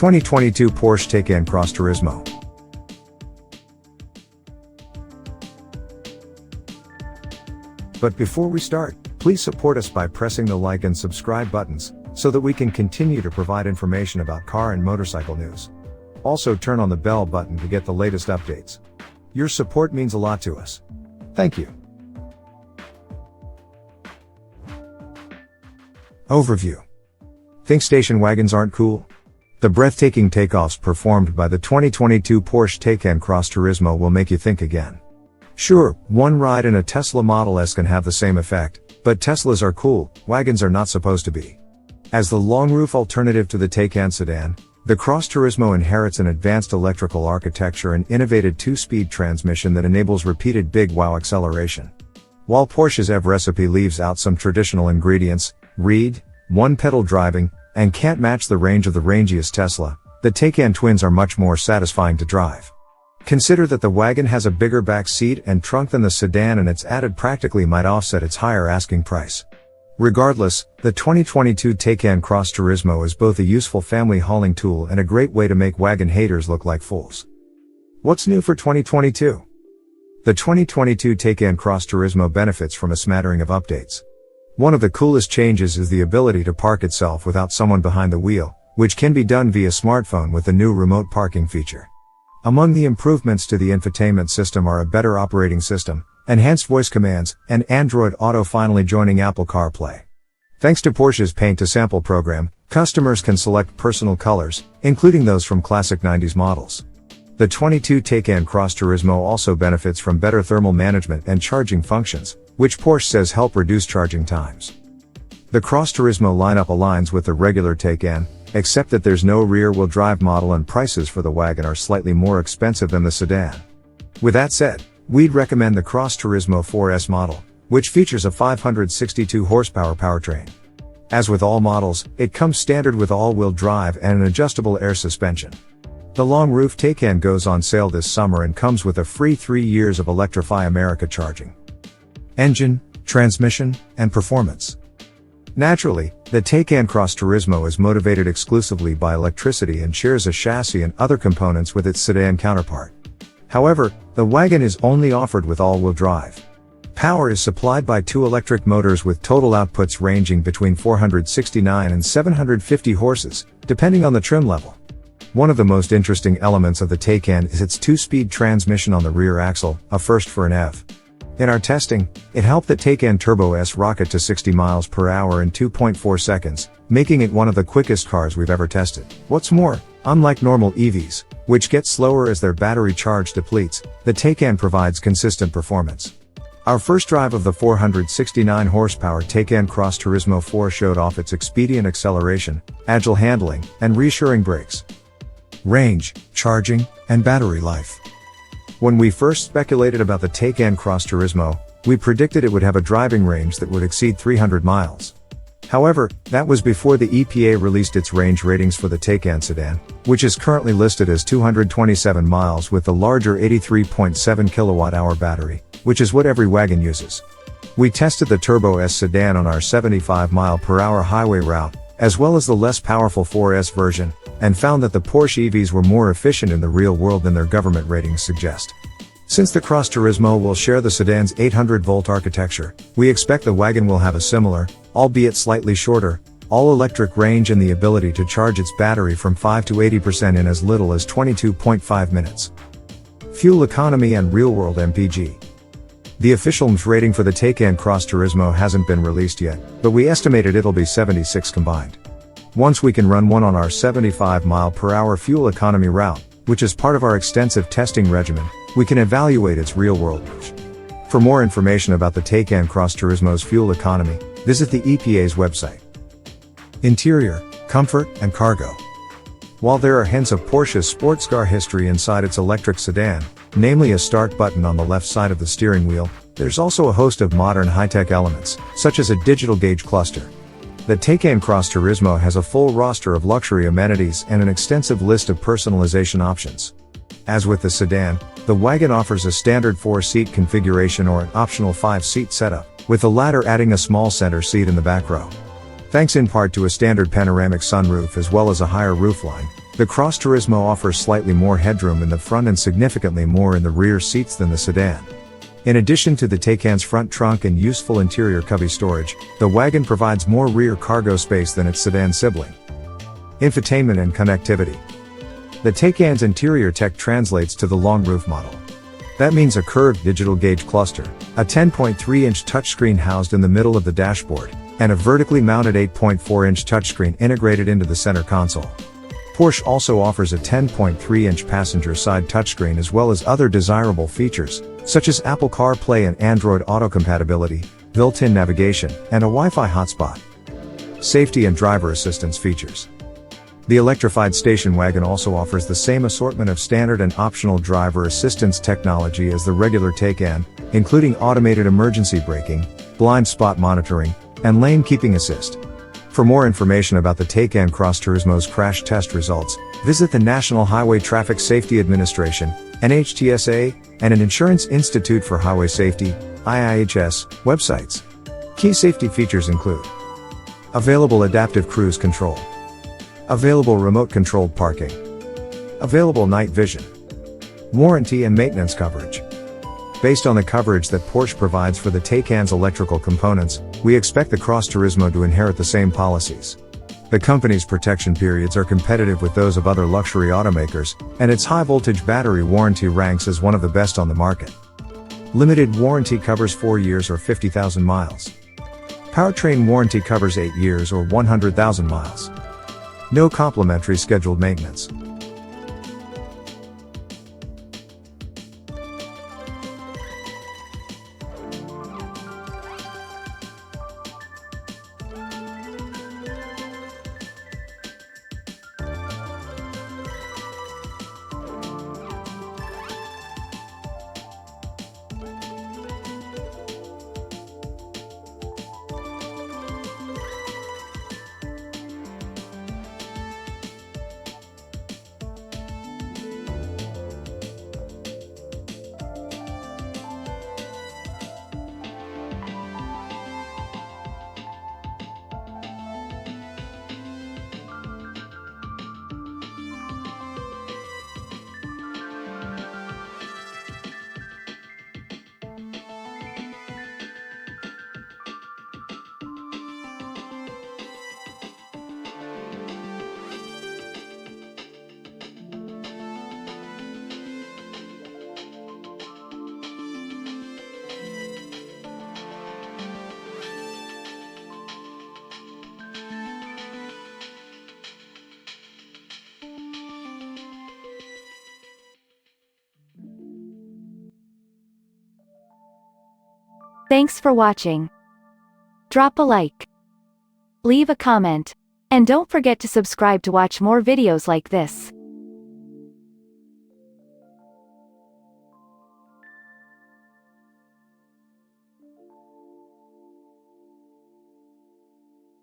2022 Porsche Taycan Cross Turismo. But before we start, please support us by pressing the like and subscribe buttons, so that we can continue to provide information about car and motorcycle news. Also turn on the bell button to get the latest updates. Your support means a lot to us. Thank you. Overview. Think station wagons aren't cool? The breathtaking takeoffs performed by the 2022 Porsche Taycan Cross Turismo will make you think again. Sure, one ride in a Tesla Model S can have the same effect, but Teslas are cool, wagons are not supposed to be. As the longroof alternative to the Taycan sedan, the Cross Turismo inherits an advanced electrical architecture and innovated 2-speed transmission that enables repeated big wow acceleration. While Porsche's EV recipe leaves out some traditional ingredients, read, one-pedal driving, and can't match the range of the rangiest Tesla, the Taycan twins are much more satisfying to drive. Consider that the wagon has a bigger back seat and trunk than the sedan, and its added practically might offset its higher asking price. Regardless, the 2022 Taycan Cross Turismo is both a useful family hauling tool and a great way to make wagon haters look like fools. What's new for 2022? The 2022 Taycan Cross Turismo benefits from a smattering of updates. One of the coolest changes is the ability to park itself without someone behind the wheel, which can be done via smartphone with the new remote parking feature. Among the improvements to the infotainment system are a better operating system, enhanced voice commands, and Android Auto finally joining Apple CarPlay. Thanks to Porsche's Paint to Sample program, customers can select personal colors, including those from classic 90s models. The 22 Taycan Cross Turismo also benefits from better thermal management and charging functions, which Porsche says help reduce charging times. The Cross Turismo lineup aligns with the regular Taycan, except that there's no rear-wheel drive model and prices for the wagon are slightly more expensive than the sedan. With that said, we'd recommend the Cross Turismo 4S model, which features a 562 horsepower powertrain. As with all models, it comes standard with all-wheel drive and an adjustable air suspension. The long-roof Taycan goes on sale this summer and comes with a free 3 years of Electrify America charging. Engine, transmission, and performance. Naturally, the Taycan Cross Turismo is motivated exclusively by electricity and shares a chassis and other components with its sedan counterpart. However, the wagon is only offered with all-wheel drive. Power is supplied by 2 electric motors with total outputs ranging between 469 and 750 horses, depending on the trim level. One of the most interesting elements of the Taycan is its 2-speed transmission on the rear axle, a first for an EV. In our testing, it helped the Taycan Turbo S rocket to 60 miles per hour in 2.4 seconds, making it one of the quickest cars we've ever tested. What's more, unlike normal EVs, which get slower as their battery charge depletes, the Taycan provides consistent performance. Our first drive of the 469 horsepower Taycan Cross Turismo 4 showed off its expedient acceleration, agile handling, and reassuring brakes. Range, charging, and battery life. When we first speculated about the Taycan Cross Turismo, we predicted it would have a driving range that would exceed 300 miles. However, that was before the EPA released its range ratings for the Taycan sedan, which is currently listed as 227 miles with the larger 83.7 kilowatt-hour battery, which is what every wagon uses. We tested the Turbo S sedan on our 75 mile/hour highway route, as well as the less powerful 4S version, and found that the Porsche EVs were more efficient in the real world than their government ratings suggest. Since the Cross Turismo will share the sedan's 800-volt architecture, we expect the wagon will have a similar, albeit slightly shorter, all-electric range and the ability to charge its battery from 5 to 80% in as little as 22.5 minutes. Fuel economy and real-world MPG. The official MPG rating for the Taycan Cross Turismo hasn't been released yet, but we estimated it'll be 76 combined. Once we can run one on our 75 mile/hour fuel economy route, which is part of our extensive testing regimen, we can evaluate its real-world range. For more information about the Taycan Cross Turismo's fuel economy, visit the EPA's website. Interior, comfort, and cargo. While there are hints of Porsche's sports car history inside its electric sedan, namely a start button on the left side of the steering wheel, there's also a host of modern high-tech elements, such as a digital gauge cluster. The Taycan Cross Turismo has a full roster of luxury amenities and an extensive list of personalization options. As with the sedan, the wagon offers a standard 4-seat configuration or an optional 5-seat setup, with the latter adding a small center seat in the back row. Thanks in part to a standard panoramic sunroof as well as a higher roofline, The Cross Turismo offers slightly more headroom in the front and significantly more in the rear seats than the sedan. In addition to the Taycan's front trunk and useful interior cubby storage, the wagon provides more rear cargo space than its sedan sibling. Infotainment and Connectivity. The Taycan's interior tech translates to the longroof model. That means a curved digital gauge cluster, a 10.3-inch touchscreen housed in the middle of the dashboard, and a vertically mounted 8.4-inch touchscreen integrated into the center console. Porsche also offers a 10.3-inch passenger side touchscreen as well as other desirable features, such as Apple CarPlay and Android Auto compatibility, built-in navigation, and a Wi-Fi hotspot. Safety and driver assistance features. The electrified station wagon also offers the same assortment of standard and optional driver assistance technology as the regular Taycan, including automated emergency braking, blind spot monitoring, and lane keeping assist. For more information about the Taycan Cross Turismo's crash test results, visit the National Highway Traffic Safety Administration, NHTSA, and an Insurance Institute for Highway Safety, IIHS, websites. Key safety features include available adaptive cruise control, available remote-controlled parking, available night vision, warranty and maintenance coverage. Based on the coverage that Porsche provides for the Taycan's electrical components, we expect the Cross Turismo to inherit the same policies. The company's protection periods are competitive with those of other luxury automakers, and its high-voltage battery warranty ranks as one of the best on the market. Limited warranty covers 4 years or 50,000 miles. Powertrain warranty covers 8 years or 100,000 miles. No complimentary scheduled maintenance. Thanks for watching. Drop a like, leave a comment, and don't forget to subscribe to watch more videos like this.